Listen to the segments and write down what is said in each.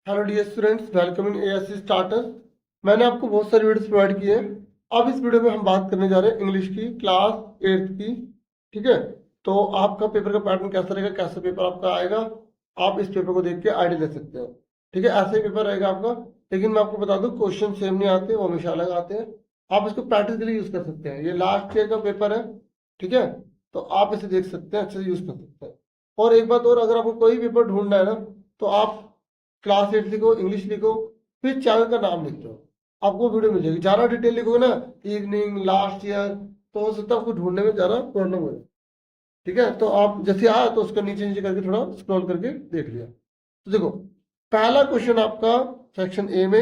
Hello dear students, welcome in ASC starter. मैंने आपको बहुत सारी वीडियोस प्रोवाइड की है। अब इस वीडियो में हम बात करने जा रहे हैं इंग्लिश की क्लास 8th की। ठीक है, तो आपका पेपर का पैटर्न कैसा रहेगा, कैसा पेपर आपका आएगा, आप इस पेपर को देख के आइडिया ले सकते हो। ठीक है, ऐसा ही पेपर रहेगा आपका। लेकिन मैं आपको बता दूं, क्वेश्चन सेम नहीं आते, वो हमेशा अलग आते हैं। आप इसको प्रैक्टिस के लिए यूज कर सकते हैं। ये लास्ट ईयर का पेपर है। ठीक है, तो आप इसे देख सकते हैं, अच्छे से यूज कर सकते हैं। और एक बात और, अगर आपको कोई पेपर ढूंढना है ना, तो आप क्लास 8 लिखो, इंग्लिश लिखो, फिर चैनल का नाम लिख दो, आपको वीडियो मिल जाएगी। ज़्यादा डिटेल लिखोगे ना, इवनिंग, लास्ट ईयर, तो हो सकता है आपको ढूंढने में ज़्यादा प्रॉब्लम हो। ठीक है, तो आप जैसे आया तो उसका नीचे नीचे करके थोड़ा स्क्रॉल करके देख लिया। तो देखो, पहला क्वेश्चन आपका सेक्शन ए में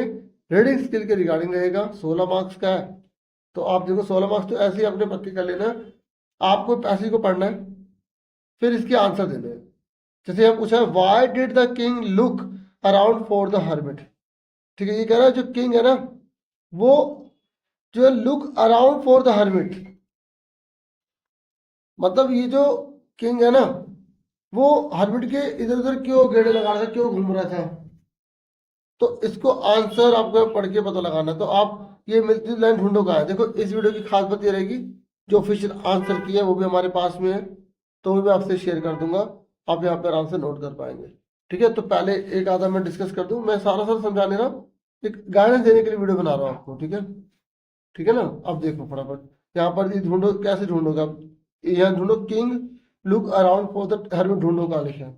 रीडिंग स्किल के रिगार्डिंग रहेगा, 16 मार्क्स का है। तो आप देखो, 16 मार्क्स तो ऐसे ही अपने पक्के कर लेना है। आपको पैसे को पढ़ना है, फिर इसके आंसर देने हैं। जैसे हम पूछा है, why did the king look around for the hermit. ठीक है, ये कह रहा है जो किंग है ना, वो जो है look around for the hermit, मतलब ये जो किंग है ना, वो हर्मिट के इधर उधर क्यों गेड़े लगा रहा था, क्यों घूम रहा था। तो इसको आंसर आपको पढ़ के पता लगाना है। तो आप ये मिलती लाइन ढूंढो कहाँ है। देखो, इस वीडियो की खास बात ये रहेगी, जो ऑफिशियल आंसर की है वो भी हमारे पास में है, तो वो भी आपसे शेयर कर दूंगा। आप यहाँ पर आराम से नोट कर पाएंगे। ठीक है, तो पहले एक आधा मैं डिस्कस कर दूं, मैं सारा सारा समझा नहीं रहा हूँ, एक गाइडेंस देने के लिए वीडियो बना रहा हूँ आपको। ठीक है, ठीक है ना। अब देखो फटाफट, यहाँ पर ये ढूंढो, कैसे ढूंढोगे आप। यहाँ ढूंढो, king look around for the hermit, ढूंढो कहाँ लिखा है।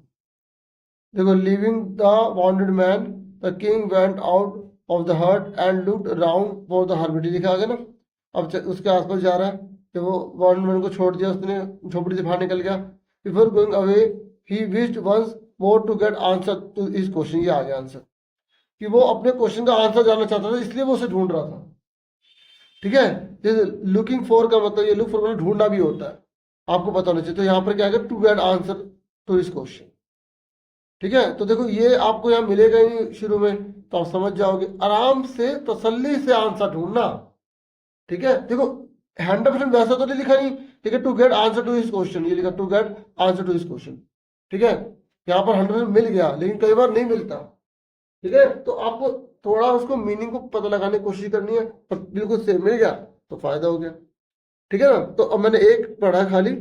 देखो, leaving the wanted man, the king went out of the hut and looked around for the hermit, लिखा आगे ना। अब उसके आसपास जा रहा है कि वो वांटेड मैन को छोड़ दिया उसने, झोपड़ी से बाहर निकल गया। Before going away he wished once more to get answer to his question, ये आ गया आंसर, कि वो अपने क्वेश्चन का आंसर जानना चाहता था, इसलिए वो उसे ढूंढ रहा था। ठीक है, जैसे लुकिंग फॉर का मतलब, ये लुक फॉर मतलब ढूंढना भी होता है, आपको पता होना चाहिए। तो यहाँ पर क्या है, to get answer to his question. ठीक है, तो देखो ये आपको यहाँ मिलेगा ही नहीं शुरू में, तो आप समझ जाओगे। आराम से तसल्ली से आंसर ढूंढना। ठीक है, देखो 100% वैसा तो नहीं लिखा नहीं। ठीक है, to get answer to his question, ये लिखा to get answer to his question. ठीक है, यहाँ पर 100% मिल गया, लेकिन कई बार नहीं मिलता। ठीक है, तो आपको थोड़ा उसको मीनिंग को पता लगाने की कोशिश करनी है, पर बिल्कुल से मिल गया तो फायदा हो गया। ठीक है ना। तो अब मैंने एक पढ़ा, खाली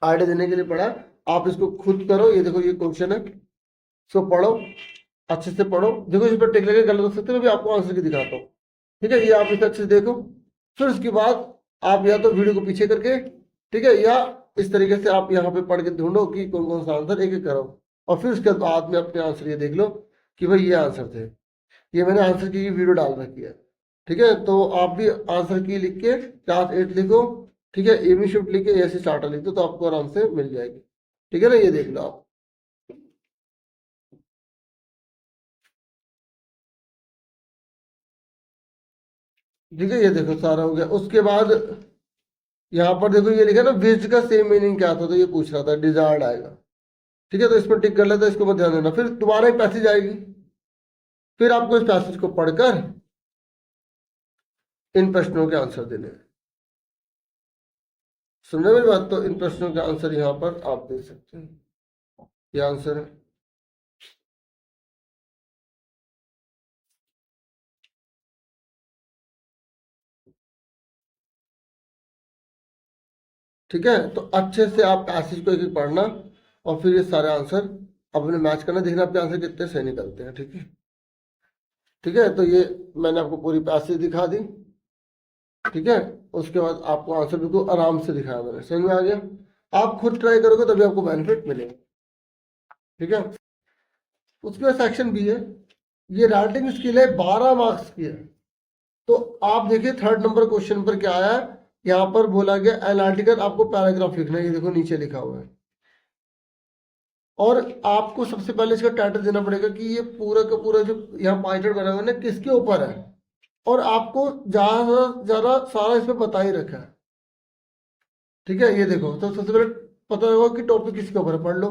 आइडिया देने के लिए पढ़ा। आप इसको खुद करो। ये देखो, ये क्वेश्चन है, इसको पढ़ो, अच्छे से पढ़ो। देखो, इस पर टिक लगे गलत हो सकते हैं, मैं भी आपको आंसर की दिखाता हूँ। ठीक है, ये आप इसे अच्छे से देखो। फिर उसके बाद आप या तो वीडियो को पीछे करके, ठीक है, या इस तरीके से आप यहाँ पे पढ़ के ढूंढो कि कौन कौन सा आंसर, एक एक करो। और फिर उसके बाद में अपने आंसर ये देख लो कि भाई ये आंसर थे। ये मैंने आंसर की वीडियो डाल रखी है। ठीक है, तो आप भी आंसर की लिख के क्लास 8 लिखो। ठीक है, एमी शिफ्ट लिख के ऐसे स्टार्टर लिख दो, तो आपको आराम से मिल जाएगी। ठीक है ना, ये देख लो आप। ठीक है, ये देखो सारा हो गया। उसके बाद यहाँ पर देखो, ये लिखा ना, विज्ड का सेम मीनिंग क्या था, तो ये पूछ रहा था, डिजायर्ड आएगा। ठीक है, तो इसमें टिक कर लेता है, इसको मत ध्यान देना। फिर दोबारा एक पैसेज आएगी, फिर आपको इस पैसेज को पढ़कर इन प्रश्नों के आंसर देने हैं। समझे मेरी बात। तो इन प्रश्नों के आंसर यहाँ पर आप दे सकते हैं। ये आंसर है। ठीक है, तो अच्छे से आप पैसेज को एक एक पढ़ना, और फिर ये सारे आंसर अपने मैच करना, देखना आपके आंसर कितने सही निकलते हैं। ठीक है, ठीक है, तो ये मैंने आपको पूरी पैसेज दिखा दी। ठीक है, उसके बाद आपको आंसर बिल्कुल आराम से दिखाया मैंने, समझ में आ गया। आप खुद ट्राई करोगे तभी आपको बेनिफिट मिलेगा। ठीक है, उसके बाद सेक्शन बी है, ये राइटिंग स्किल है, 12 मार्क्स की है। तो आप देखिए, थर्ड नंबर क्वेश्चन पर क्या आया है। यहाँ पर बोला गया एनालिटिकल आपको पैराग्राफ लिखना है, ये देखो नीचे लिखा हुआ है। और आपको सबसे पहले इसका टाइटल देना पड़ेगा कि ये पूरा का पूरा जो यहाँ पाई चार्ट बना हुआ है ना, किसके ऊपर है। और आपको ज्यादा ज्यादा सारा इसमें बता ही रखा है। ठीक है, ये देखो, तो सबसे पहले पता होगा कि टॉपिक किसके ऊपर है, पढ़ लो।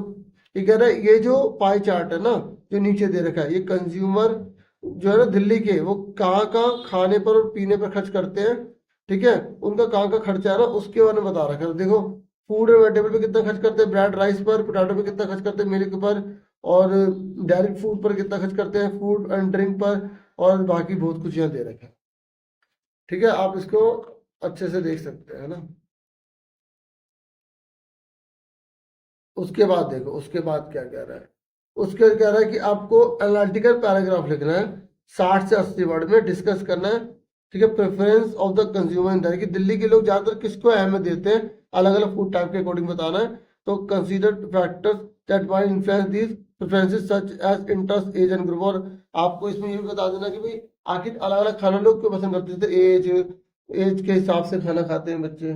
ये कह रहा है, ये जो पाई चार्ट है ना, जो नीचे दे रखा है, ये कंज्यूमर जो है ना दिल्ली के, वो कहाँ कहाँ खाने पर और पीने पर खर्च करते हैं। ठीक है, उनका कहाँ का खर्चा है ना, उसके बारे में बता रखा है। देखो, फूड एंड वेजिटेबल पे कितना खर्च करते हैं, ब्रेड राइस पर, पोटैटो पे कितना खर्च करते हैं, मिल्क पर, और डायरेक्ट फूड पर कितना खर्च करते हैं, फूड एंड ड्रिंक पर, और बाकी बहुत कुछ यहाँ दे रखा है। ठीक है, आप इसको अच्छे से देख सकते हैं ना। उसके बाद देखो उसके बाद क्या कह रहा है, उसके कह रहा है कि आपको एनालिटिकल पैराग्राफ लिखना है 60 से 80 वर्ड में, डिस्कस करना है। ठीक है, preference of the consumer in Delhi, कि दिल्ली के लोग ज्यादातर किसको अहमियत देते हैं, अलग अलग फूड टाइप के अकॉर्डिंग बताना है। तो consider factors that might influence these preferences such as interest, age and group. और आपको इसमें ये भी बता देना कि भाई आखिर अलग अलग खाना लोग क्यों पसंद करते हैं, जैसे एज के हिसाब से खाना खाते हैं बच्चे,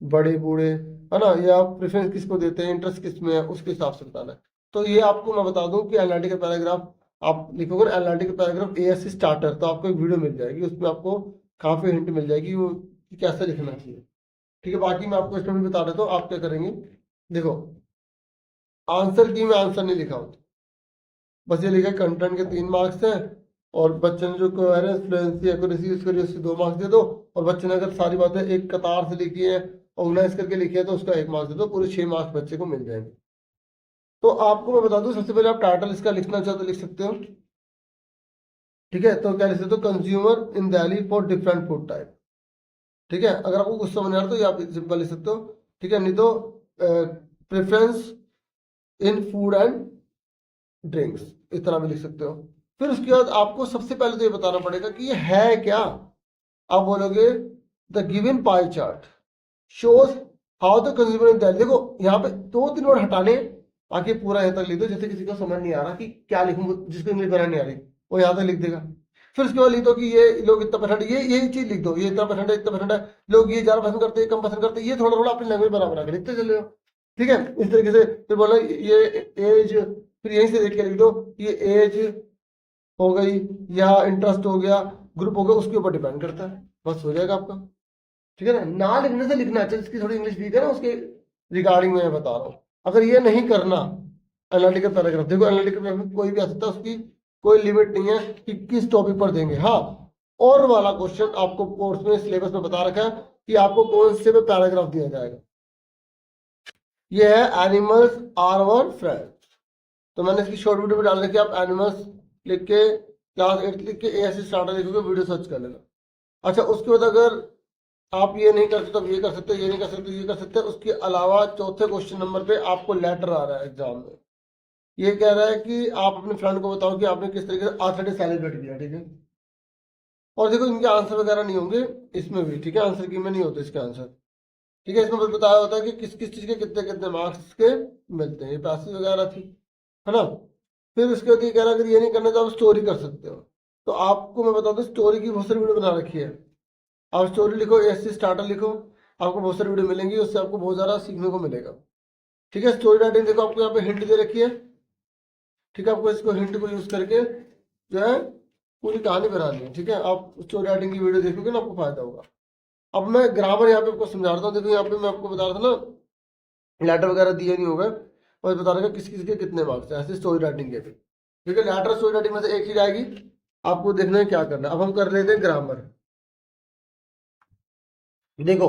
बड़े बूढ़े, है ना, या प्रेफरेंस किसको देते हैं, इंटरेस्ट किस में है, उसके हिसाब से बताना है। तो ये आपको मैं बता दूं कि एनालिटिकल पैराग्राफ आप लिखोगे, एनालिटिकल पैराग्राफ एएससी स्टार्टर, तो आपको एक वीडियो मिल जाएगी, उसमें आपको काफी हिंट मिल जाएगी वो कि कैसे लिखना चाहिए। ठीक है, बाकी मैं आपको इसमें भी बता देता हूँ आप क्या करेंगे। देखो आंसर की में आंसर नहीं लिखा होता, बस ये लिखा कंटेंट के 3 मार्क्स हैं, और बच्चे ने जो कोहेरेंस, फ्लुएंसी, एक्यूरेसी यूज करी उससे 2 मार्क्स दे दो, और बच्चे ने अगर सारी बातें एक कतार से लिखी है, ऑर्गेनाइज करके लिखी है, तो उसका 1 मार्क्स दे दो, पूरे 6 मार्क्स बच्चे को मिल जाएंगे। तो आपको मैं बता दूं, सबसे पहले आप टाइटल इसका लिखना चाहो तो लिख सकते हो। ठीक है, तो क्या लिख सकते हो, consumer in Delhi for different food type. ठीक है, अगर आपको कुछ समझ नहीं आ रहा तो ये आप सिंपल लिख सकते हो। ठीक है, नहीं तो preference in food and drinks, इस तरह भी लिख सकते हो। फिर उसके बाद आपको सबसे पहले तो ये बताना पड़ेगा कि ये है क्या। आप बोलोगे the given pie chart shows how the consumer in Delhi. देखो यहाँ पे 2-3 वर्ड हटाने, बाकी पूरा यहाँ तक लिख दो। जैसे किसी को समझ नहीं आ रहा कि क्या लिखूं, जिसको इंग्लिश बनानी नहीं आ रही वो यहाँ तक लिख देगा। फिर उसके बाद लिख दो कि ये लोग इतना परसेंट, ये यही चीज लिख दो, ये इतना परसेंट है, इतना परसेंट है, लोग ये ज्यादा पसंद करते हैं, कम पसंद करते हैं, ये थोड़ा थोड़ा अपनी लैंग्वेज बना बना के लिखते चले जाओ। ठीक है, इस तरीके से। फिर बोला ये एज, फिर यहीं से देख के लिख दो ये एज हो गई या इंटरेस्ट हो गया, ग्रुप हो गया, उसके ऊपर डिपेंड करता है, बस हो जाएगा आपका। ठीक है ना लिखने से लिखना चाहिए, जिसकी थोड़ी इंग्लिश वीक है ना उसके रिगार्डिंग में मैं बता रहा हूँ। अगर ये नहीं करना एनालिटिकल पैराग्राफ, देखो एनालिटिकल पैराग्राफ कोई भी आ सकता है, उसकी कोई लिमिट नहीं है कि किस टॉपिक पर देंगे। हाँ, और वाला क्वेश्चन आपको कोर्स में सिलेबस में बता रखा है कि आपको कौन से में पैराग्राफ दिया जाएगा। ये है एनिमल्स आर आवर फ्रेंड्स, तो मैंने इसकी शॉर्ट वीडियो में डाल रखी है, आप एनिमल्स लिख के क्लास 8 लिख के एएससी स्टार्टर लिखोगे, वीडियो सर्च कर लेना। अच्छा, उसके बाद अगर आप ये नहीं कर सकते तो ये कर सकते, ये नहीं कर सकते ये कर सकते। उसके अलावा चौथे क्वेश्चन नंबर पे आपको लेटर आ रहा है एग्जाम में, ये कह रहा है कि आप अपने फ्रेंड को बताओ कि आपने किस तरीके से आर्थर डे सेलिब्रेट किया। ठीक है, और देखो इनके आंसर वगैरह नहीं होंगे इसमें भी। ठीक है, आंसर की में नहीं होते इसके आंसर। ठीक है, इसमें बस बताया होता है कि किस किस चीज के कितने कितने मार्क्स के मिलते हैं, ये पैसेज वगैरह थी, है ना। फिर उसके बाद ये कह रहा है अगर ये नहीं करना तो आप स्टोरी कर सकते हो। तो आपको मैं बता दूं स्टोरी की बहुत सारी वीडियो बना रखी है, आप स्टोरी लिखो, एएससी स्टार्टर लिखो, आपको बहुत सारी वीडियो मिलेंगी, उससे आपको बहुत ज़्यादा सीखने को मिलेगा। ठीक है, स्टोरी राइटिंग देखो आपको यहाँ पे हिंट दे रखी है। ठीक है, आपको इसको हिंट को यूज करके जो है पूरी कहानी बनानी है। ठीक है, आप स्टोरी राइटिंग की वीडियो देखोगे ना आपको फायदा होगा। अब मैं ग्रामर यहाँ पे आपको समझा रहा हूँ। देखो यहाँ पे मैं आपको बता रहा था ना, लेटर वगैरह दिए नहीं होगा, और बता रहा किस किस के कितने मार्क्स है, ऐसे स्टोरी राइटिंग के भी। ठीक है, लेटर स्टोरी राइटिंग में से एक चीज आएगी, आपको देखना है क्या करना है। अब हम कर लेते हैं ग्रामर। देखो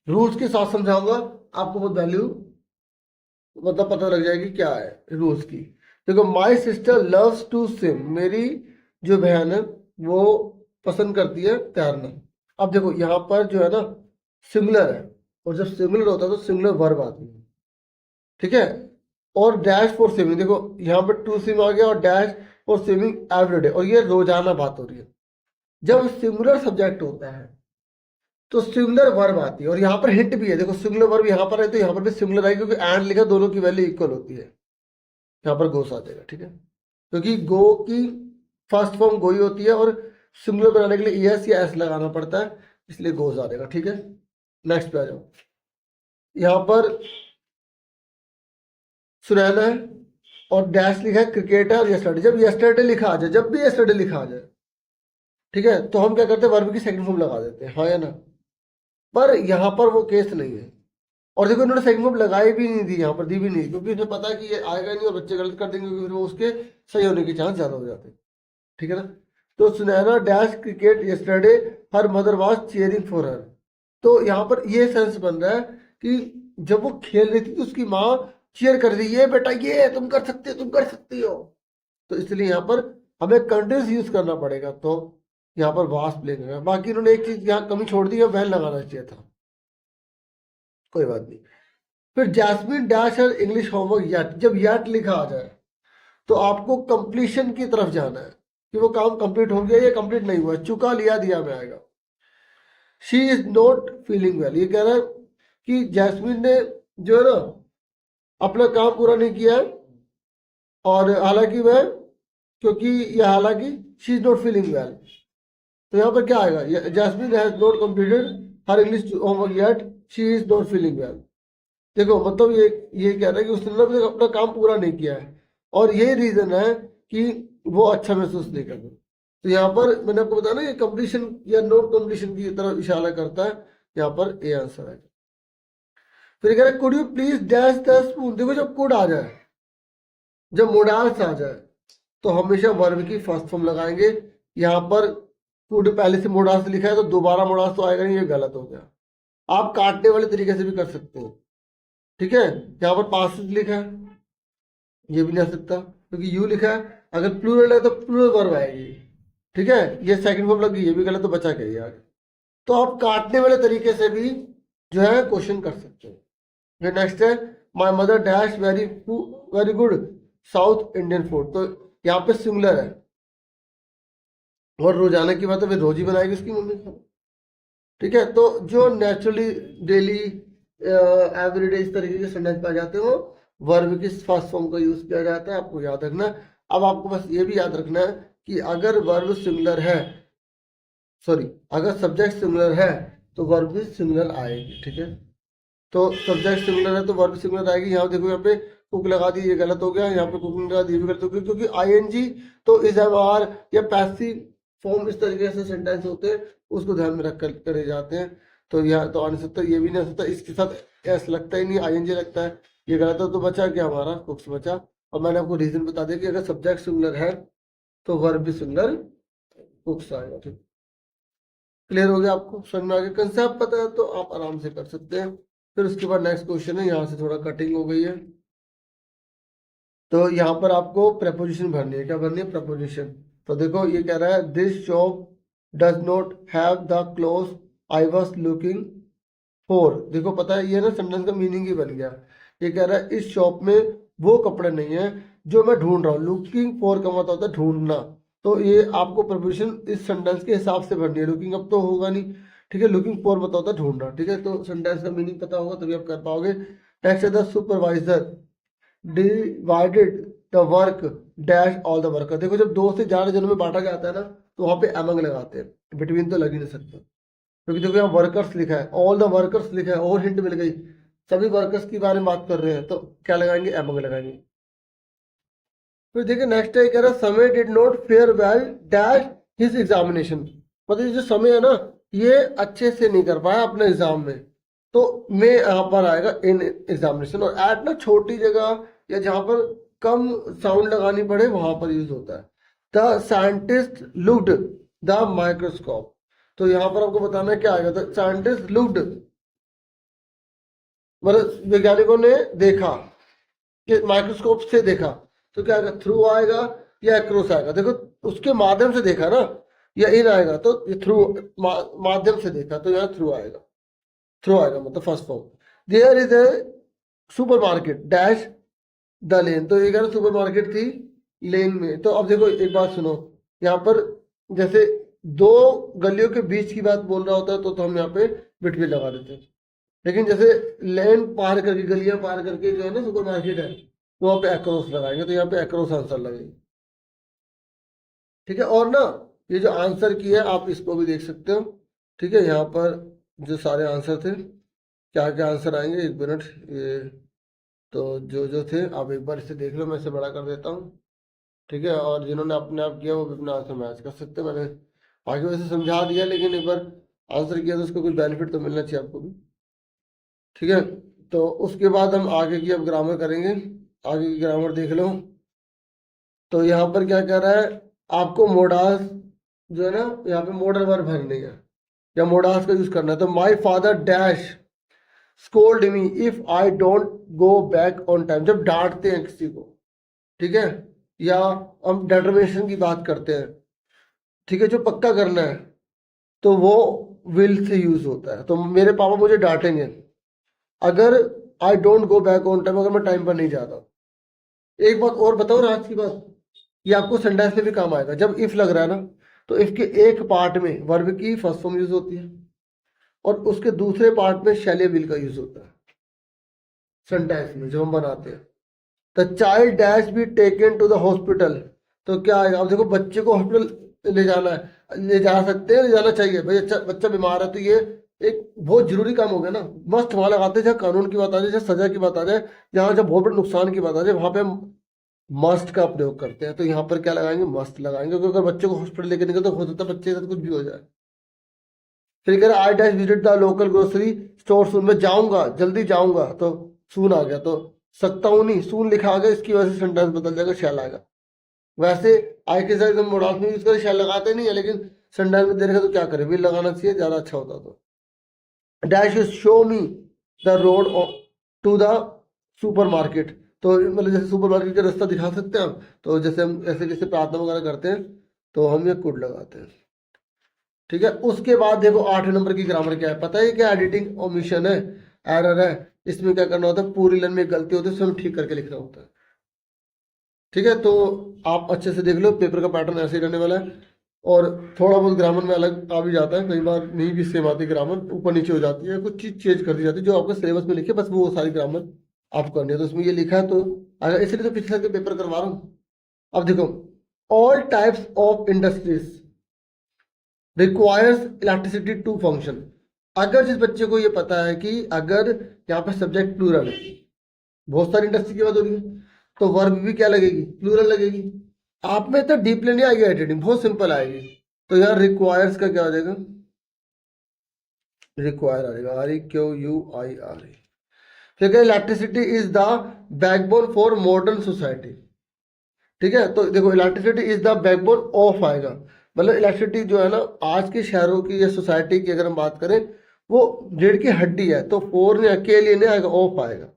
रूल्स के साथ समझाऊंगा, आपको बहुत वैल्यू मतलब पता लग जाएगी क्या है रूल्स की। देखो my sister loves to swim, मेरी जो बहन है वो पसंद करती है तैरना। अब देखो यहाँ पर जो है ना सिंगुलर है, और जब सिंगुलर होता है तो सिंगुलर वर्ब आती है। ठीक है, और डैश फॉर स्विमिंग, देखो यहाँ पर टू स्विम आ गया, और डैश फॉर स्विमिंग एवरीडे, और ये रोजाना बात हो रही है। जब सिंगुलर सब्जेक्ट होता है तो सिंगुलर वर्ब आती है, और यहाँ पर हिंट भी है। देखो सिंगुलर वर्ब यहाँ पर है तो यहाँ पर भी सिंगुलर आएगी, क्योंकि एंड लिखा, दोनों की वैल्यू इक्वल होती है, यहाँ पर गोस आ जाएगा। ठीक है, क्योंकि गो की फर्स्ट फॉर्म गोई होती है, और सिंगुलर बनाने के लिए एस या एस लगाना पड़ता है, इसलिए गोस आ जाएगा। ठीक है, नेक्स्ट पे आ जाओ। यहाँ पर सुनैना है और डैश लिखा है क्रिकेट है और यस्टरडे। जब यस्टरडे लिखा आ जाए, जब भी यस्टरडे लिखा आ जाए, ठीक है, तो हम क्या करते हैं वर्ब की सेकंड फॉर्म लगा देते हैं, हाँ या ना। पर यहाँ पर वो केस नहीं है, और देखो इन्होंने सेकंड फॉर्म लगाई भी नहीं दी, यहाँ पर दी भी नहीं, क्योंकि इन्हें पता है कि ये आएगा नहीं और बच्चे गलत कर देंगे, क्योंकि फिर वो उसके सही होने के चांस ज्यादा हो जाते हैं। ठीक है ना, तो Sunaina dash cricket yesterday, her mother was cheering for her. तो यहाँ पर ये सेंस बन रहा है कि जब वो खेल रही थी तो उसकी माँ चीयर कर दी, ये बेटा ये तुम कर सकते हो, तुम कर सकती हो। तो इसलिए यहाँ पर हमें कंटिन्यूस यूज करना पड़ेगा। तो यहाँ पर वास प्ले करेगा। बाकी इन्होंने एक चीज यहाँ कमी छोड़ दी है, वैल लगाना चाहिए था, कोई बात नहीं। फिर जैस्मिन डैश और इंग्लिश होमवर्क येट, जब येट लिखा आ जाए तो आपको कंप्लीशन की तरफ जाना है कि वो काम कंप्लीट हो गया या कंप्लीट नहीं हुआ, चुका लिया दिया में आएगा। She is not feeling well, ये कह रहा है कि जैस्मिन ने जो है ना अपना काम पूरा नहीं किया है, और हालांकि वह, क्योंकि यह हालांकि she is not feeling well, तो यहाँ पर क्या आएगा, Jasmine has not completed her English homework yet, she is not feeling well. देखो मतलब ये कह रहा है कि उसने ना अपना काम पूरा नहीं किया है, और यही रीजन है कि वो अच्छा महसूस नहीं कर रहा। तो यहाँ पर मैंने आपको बताया ना, ये कंप्लीशन या नॉट कंप्लीशन की तरफ इशारा करता है, यहाँ पर ए आंसर है। फिर कह रहा है could you please dash the spoon. देखो जब कुड आ जाए, जब मोडाल्स आ जाए, तो हमेशा वर्ब की फर्स्ट फॉर्म लगाएंगे। यहाँ पर कुड पहले से मोडाल्स लिखा है तो दोबारा मोडाल्स तो आएगा नहीं, ये गलत हो गया। आप काटने वाले तरीके से भी कर सकते हो, ठीक है। यहाँ पर पासिव लिखा है, ये भी नहीं आ सकता क्योंकि यू लिखा है। अगर प्लूरल है तो प्लूरल वर्ब आएगी, ठीक है। ये सेकंड फॉर्म लगी, ये भी गलत, तो बचा क्या ये आगे। तो आप काटने वाले तरीके से भी जो है क्वेश्चन कर सकते हो। फिर नेक्स्ट है my mother dash very good south Indian food. तो यहाँ पे सिंगुलर है, और रोजाना की बात है, फिर रोज ही बनाएगी उसकी मम्मी खाना, ठीक है। तो जो नेचुरली डेली एवरीडे इस तरीके के सेंटेंस पाए जाते हो, वर्ब की फर्स्ट फॉर्म का यूज किया जाता है, आपको याद रखना है। अब आपको बस ये भी याद रखना है कि अगर वर्ब सिंगुलर है, सॉरी, अगर सब्जेक्ट सिंगुलर है तो वर्ब भी सिंगुलर आएगी, ठीक है। तो सब्जेक्ट सिंगुलर है तो वर्ब सिंगुलर आएगी। यहाँ देखो, यहाँ पे कुक लगा दी, ये गलत हो गया। यहाँ पे कुकिंग लगा दी, ये भी गलत हो गया, क्योंकि आईएनजी तो इज एम आर या पैसिव फॉर्म इस तरीके से सेंटेंस होते हैं, उसको ध्यान में रख कर करे जाते हैं। तो यहाँ तो आ नहीं सकता, ये भी नहीं आ सकता, इसके साथ एस लगता ही नहीं, आईएनजी लगता है, ये गलत है। तो बचा क्या हमारा, कुक्स बचा। और मैंने आपको रीजन बता दिया कि अगर सब्जेक्ट सिंगुलर है तो वर्ब भी सिंगुलर कुक्स आएगा, ठीक। क्लियर हो गया आपको, समझ में आ गया, कंसेप्ट पता है तो आप आराम से कर सकते हैं। फिर उसके बाद नेक्स्ट क्वेश्चन है, यहाँ से थोड़ा कटिंग हो गई है। तो यहाँ पर आपको प्रपोजिशन भरनी है, क्या भरनी है, प्रपोजिशन। तो देखो ये कह रहा है this shop does not have the cloth I was looking for. देखो पता है ये ना सेंटेंस का मीनिंग ही बन गया। ये कह रहा है इस शॉप में वो कपड़े नहीं है जो मैं ढूंढ रहा हूँ। लुकिंग फॉर का मतलब होता है ढूंढना। तो ये आपको प्रपोजिशन इस सेंटेंस के हिसाब से भरनी है। लुकिंग अब तो होगा नहीं, ठीक है। लुकिंग फॉर मतलब होता है ढूंढना, ठीक है। तो सेंटेंस का मीनिंग पता होगा तभी आप कर पाओगे। नेक्स्ट है the supervisor divided the work dash all the worker. देखो जब दो से ज्यादा जनों में बांटा जाता है ना, तो वहां पे एमंग लगाते हैं, बिटवीन तो लग ही नहीं सकता, क्योंकि देखो यहाँ वर्कर्स लिखा है, ऑल द वर्कर्स लिखा है, और हिंट मिल गई, सभी वर्कर्स की बारे में बात कर रहे हैं, तो क्या लगाएंगे, एमंग लगाएंगे। फिर देखिए नेक्स्ट है, कह रहा समय did not fair well dash his examination. मतलब ये जो समय है ना, ये अच्छे से नहीं कर पाया अपने एग्जाम में, तो मैं यहाँ पर आएगा इन एग्जामिनेशन। और एट ना छोटी जगह या जहाँ पर कम साउंड लगानी पड़े वहां पर यूज होता है। The scientist looked the microscope. तो यहाँ पर आपको बताना है क्या आएगा, द साइंटिस्ट लुक्ड, मतलब वैज्ञानिकों ने देखा, कि माइक्रोस्कोप से देखा, तो क्या आएगा, थ्रू आएगा या एक्रॉस आएगा। देखो उसके माध्यम से देखा ना, या इन आएगा, तो ये थ्रू, माध्यम से देखा, तो यहाँ थ्रू आएगा, थ्रू आएगा मतलब first form. There is a supermarket dash the lane. तो ये कह रहा सुपर मार्केट थी लेन में। तो अब देखो एक बात सुनो, यहाँ पर जैसे दो गलियों के बीच की बात बोल रहा होता है तो हम यहाँ पे बिटवीन लगा देते हैं। लेकिन जैसे लेन पार करके, गलियां पार करके जो है ना सुपर मार्केट है, तो वहां पे एक्रॉस लगाएंगे, तो यहाँ पे एक्रॉस आंसर लगेगा, ठीक है। और ना ये जो आंसर की है आप इसको भी देख सकते हो, ठीक है। यहाँ पर जो सारे आंसर थे, क्या क्या आंसर आएंगे, एक मिनट, ये तो जो जो थे आप एक बार इसे देख लो, मैं इसे बड़ा कर देता हूँ, ठीक है। और जिन्होंने अपने आप किया वो भी अपना आंसर मैच कर सकते हैं। मैंने आगे वैसे समझा दिया, लेकिन एक बार आंसर किया तो उसको कुछ बेनिफिट तो मिलना चाहिए आपको भी, ठीक है। तो उसके बाद हम आगे की अब ग्रामर करेंगे, आगे की ग्रामर देख लो। तो यहाँ पर क्या कह रहा है, आपको मोडास जो है ना, यहाँ पे मॉडल वर्ब भरनी है या मोडास का यूज करना है। तो my father dash scold me if I don't go back on time, जब डांटते हैं किसी को, ठीक है, या हम डिटर्मिनेशन की बात करते हैं, ठीक है, जो पक्का करना है, तो वो विल से यूज होता है। तो मेरे पापा मुझे डांटेंगे अगर I don't go back on time, अगर मैं टाइम पर नहीं जाता। एक बात और बताओ राज की बात, ये आपको सेंटेंस में भी काम आएगा। जब इफ लग रहा है ना, तो इफ के एक पार्ट में वर्ब की फर्स्ट फॉर्म यूज होती है और उसके दूसरे पार्ट में शैल या विल का यूज होता है सेंटेंस में जो हम बनाते हैं। The child dash be taken to the hospital, तो क्या आएगा? अब देखो बच्चे को हॉस्पिटल ले जाना है, ले जा सकते हैं, ले जाना चाहिए भाई। अच्छा बच्चा बीमार है तो ये एक बहुत जरूरी काम हो गया ना। मस्त वहां लगाते हैं जहाँ कानून की बात आ जाए, जहाँ सजा की बात आ जाए, जहाँ जब बहुत बड़े नुकसान की बात आ जाए, वहां पे हम मस्ट का प्रयोग करते हैं। तो यहाँ पर क्या लगाएंगे? मस्ट लगाएंगे, क्योंकि अगर बच्चे को हॉस्पिटल लेके निकले तो हो सकता है बच्चे के साथ कुछ भी हो जाए। फिर कह रहे I dash visit the local grocery store soon, मैं जाऊंगा, जल्दी जाऊंगा, तो सून आ गया, तो सकता हूं नहीं, सून लिखा आ गया, इसकी वजह से सेंटेंस बदल जाएगा, शैल आएगा। वैसे आई के साथ मोडास में यूज करें, शैल लगाते नहीं है, लेकिन सेंटेंस में दे रखा तो क्या करें, विल लगाना चाहिए, ज्यादा अच्छा होता। तो dash show me the road to the supermarket, तो मतलब जैसे सुपर मार्केट का रास्ता दिखा सकते हैं हम, तो जैसे हम ऐसे कैसे प्रार्थना वगैरह करते हैं तो हम ये कुड लगाते हैं, ठीक है। उसके बाद देखो 8 नंबर की ग्रामर क्या है, पता है क्या? एडिटिंग ओमिशन है, एरर है। इसमें क्या करना होता है, पूरी लाइन में एक गलती होती है, उसमें हम ठीक करके लिखना होता है, ठीक है। तो आप अच्छे से देख लो, पेपर का पैटर्न ऐसे ही रहने वाला है, और थोड़ा बहुत ग्रामर में अलग आ भी जाता है, कई बार नहीं भी सेम आती ग्रामर, ऊपर नीचे हो जाती है, कुछ चीज चेंज कर दी जाती है, जो आपके सिलेबस में लिखे बस वो सारी ग्रामर आपको करनी है। तो उसमें ये लिखा है, तो अगर इसलिए तो पिछले साल के पेपर करवा रहा हूँ। अब देखो, all types of industries requires electricity to function. अगर जिस बच्चे को ये पता है कि अगर यहाँ पे सब्जेक्ट प्लूरल है, बहुत सारी इंडस्ट्री की बात हो रही है, तो वर्ब भी क्या लगेगी? प्लूरल लगेगी। आप में तो डीपली नहीं आएगी एडिटिंग, बहुत सिंपल आएगी। तो यार रिक्वायर्स का क्या हो जाएगा? रिक्वायर आएगा, REQUIRE। ठीक है, electricity is the backbone for modern society, ठीक है। तो देखो electricity is the backbone of आएगा, मतलब इलेक्ट्रिसिटी जो है ना, आज के शहरों की या सोसाइटी की अगर हम बात करें, वो रीढ़ की हड्डी है, तो फोर ने के लिए नहीं आएगा, ऑफ आएगा।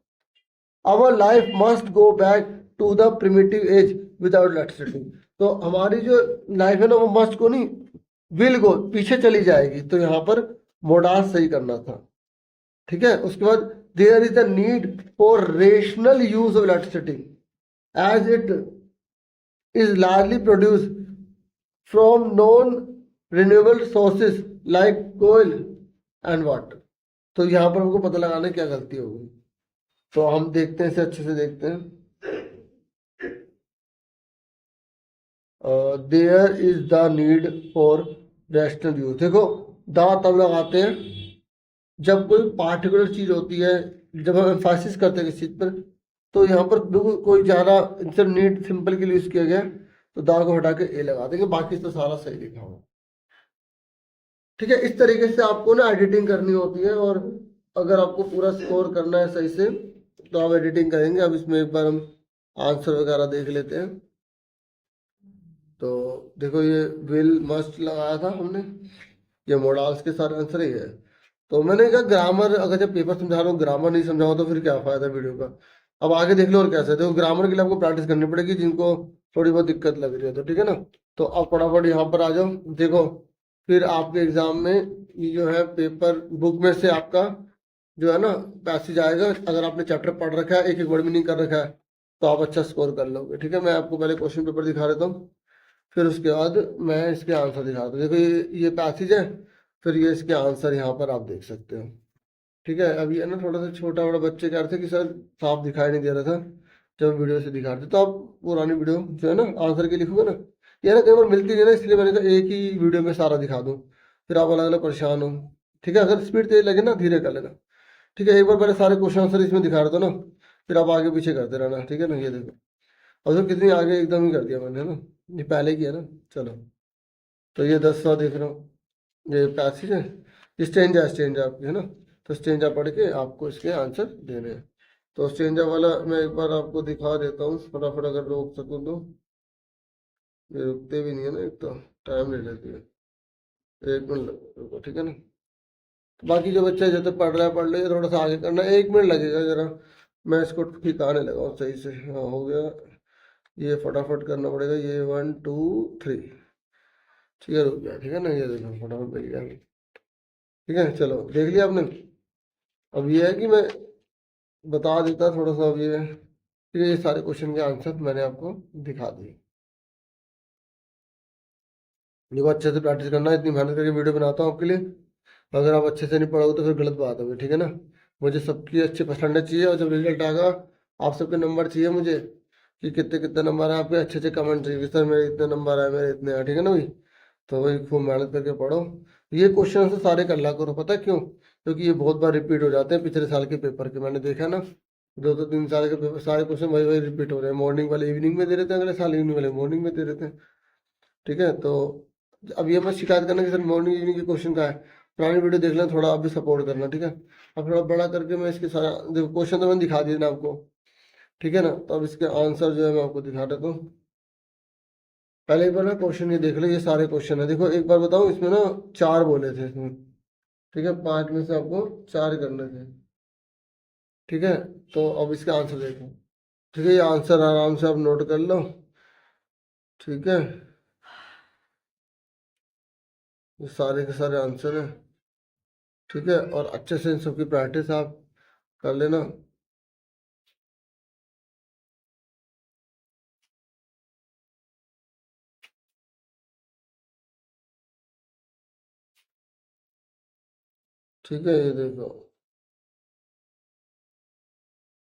Our life must go back to the primitive age without electricity, तो हमारी जो लाइफ है ना, वो मस्ट को नहीं, विल गो, पीछे चली जाएगी। तो यहाँ पर मोडास सही करना था, ठीक है। उसके बाद there is the need for rational use of electricity as it is largely produced from non-renewable sources like coal and water। तो यहाँ पर हमको पता लगाना है क्या गलती होगी, तो हम देखते हैं, इसे अच्छे से देखते हैं। There is the need for rational use, देखो द तब लगाते हैं जब कोई पार्टिकुलर चीज होती है, जब हम एम्फासिस करते हैं किसी चीज पर, तो यहाँ पर बिल्कुल कोई ज़्यादा इंस्टेड नीड सिंपल के लिए यूज किया गया, तो दा को हटा के ए लगा देंगे, बाकी तो सारा सही लिखा हुआ, ठीक है। इस तरीके से आपको ना एडिटिंग करनी होती है, और अगर आपको पूरा स्कोर करना है सही से, तो आप एडिटिंग करेंगे। अब इसमें एक बार हम आंसर वगैरह देख लेते हैं। तो देखो ये विल मस्ट लगाया था हमने, ये मॉडल्स के सारे आंसर ही है। तो मैंने कहा ग्रामर, अगर जब पेपर समझा रहा हूँ ग्रामर नहीं समझाऊँ तो फिर क्या फायदा वीडियो का। अब आगे देख लो और कैसे, देखो ग्रामर के लिए आपको प्रैक्टिस करनी पड़ेगी, जिनको थोड़ी बहुत दिक्कत लग रही है, तो ठीक है ना। तो आप फटाफट यहाँ पर आ जाओ, देखो फिर आपके एग्जाम में ये जो है पेपर बुक में से आपका जो है ना पैसेज आएगा, अगर आपने चैप्टर पढ़ रखा है, एक एक वर्ड मीनिंग कर रखा है, तो आप अच्छा स्कोर कर लोगे, ठीक है। मैं आपको पहले क्वेश्चन पेपर दिखा देता हूँ, फिर उसके बाद मैं इसके आंसर दिखाता हूँ। देखो ये पैसेज है, फिर ये इसके आंसर यहाँ पर आप देख सकते हो, ठीक है। अभी है ना थोड़ा सा छोटा बड़ा बच्चे कह रहे थे कि सर साफ दिखाई नहीं दे रहा था जब वीडियो से दिखा रहे थे, तो आप पुरानी वीडियो जो है ना आंसर की लिखोगे ना, ये ना कई बार मिलती नहीं है ना, इसलिए मैंने कहा एक ही वीडियो में सारा दिखा दूँ, फिर आप अलग अलग परेशान हो, ठीक है। अगर स्पीड तेज लगे ना, धीरे कर लेना, ठीक है। एक बार पहले सारे क्वेश्चन आंसर इसमें दिखा रहा था ना, फिर आप आगे पीछे करते रहना, ठीक है ना। ये देखो, और तो कितनी आगे एकदम ही कर दिया मैंने, है ना, ये पहले किया ना। चलो, तो ये 10वां देख रहा हूँ, ये पैसेज है, स्टेंजा आपकी है ना, तो स्टेंजा पढ़ के आपको इसके आंसर देने हैं। तो स्टेंजा वाला मैं एक बार आपको दिखा देता हूँ फटाफट, अगर रोक सकूँ तो। ये रुकते भी नहीं है ना, एक तो टाइम ले लेती है, 1 मिनट रुको, ठीक है ना। बाकी जो बच्चा जैसे पढ़ रहा है पढ़ ले, थोड़ा सा आगे करना, 1 मिनट लगेगा जरा, मैं इसको ठिकाने लगाऊँ सही से। हाँ हो गया, ये फटाफट करना पड़ेगा, ये 1 2 3, ठीक है रुक गया, ठीक है ना, ये देखो फटाफट मिल गया, ठीक है चलो देख लिया आपने। अब ये है कि मैं बता देता थोड़ा सा, अब ये ठीक है, ये सारे क्वेश्चन के आंसर मैंने आपको दिखा दिए। देखो अच्छे से प्रैक्टिस करना, इतनी मेहनत करके वीडियो बनाता हूँ आपके लिए, अगर आप अच्छे से नहीं पढ़ोगे तो फिर गलत बात होगी, ठीक है ना। मुझे सबकी अच्छी परसेंटेज चाहिए, और जब रिजल्ट आएगा आप सबके नंबर चाहिए मुझे, कि कितने कितने नंबर हैं आपके, अच्छे अच्छे कमेंट चाहिए कि सर मेरे इतने नंबर आए, मेरे इतने हैं, ठीक है ना भाई। तो वही खूब मेहनत करके पढ़ो। ये क्वेश्चन से सारे कर ला करो, पता है क्यों? क्योंकि ये बहुत बार रिपीट हो जाते हैं पिछले साल के पेपर के, मैंने देखा ना, 2 2 3 साल के पेपर सारे क्वेश्चन वही वही रिपीट हो रहे हैं, मॉर्निंग वाले इवनिंग में दे रहे थे, अगले साल इवनिंग वाले मॉर्निंग में दे रहे थे, ठीक है। तो अब ये मत शिकायत करना कि सर मॉर्निंग इवनिंग के क्वेश्चन का है, पुरानी वीडियो देख लें, थोड़ा आप भी सपोर्ट करना, ठीक है। अब थोड़ा बड़ा करके मैं इसके सारा, देखो क्वेश्चन तो मैंने दिखा दिए ना आपको, ठीक है ना। तो अब इसके आंसर जो है मैं आपको दिखा देता हूँ। पहले एक बार ना क्वेश्चन ये देख लो, ये सारे क्वेश्चन है, देखो एक बार बताऊँ, इसमें ना 4 बोले थे इसमें, ठीक है, 5 में से आपको 4 करने थे, ठीक है। तो अब इसके आंसर देखो, ठीक है, ये आंसर आराम से आप नोट कर लो, ठीक है, ये सारे के सारे आंसर है, ठीक है। और अच्छे से इन सबकी प्रैक्टिस आप कर लेना, ठीक है। ये देखो,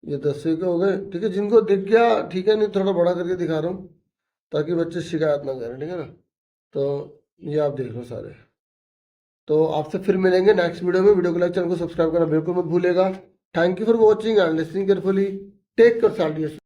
ये 10वीं के हो गए, ठीक है, जिनको दिख गया ठीक है, नहीं थोड़ा बड़ा करके दिखा रहा हूँ ताकि बच्चे शिकायत ना करें, ठीक है ना। तो ये आप देख लो सारे। तो आपसे फिर मिलेंगे नेक्स्ट वीडियो में, वीडियो को लाइक, चैनल को सब्सक्राइब करना बिल्कुल मत भूलेगा। Thank you for watching and listening carefully, take care.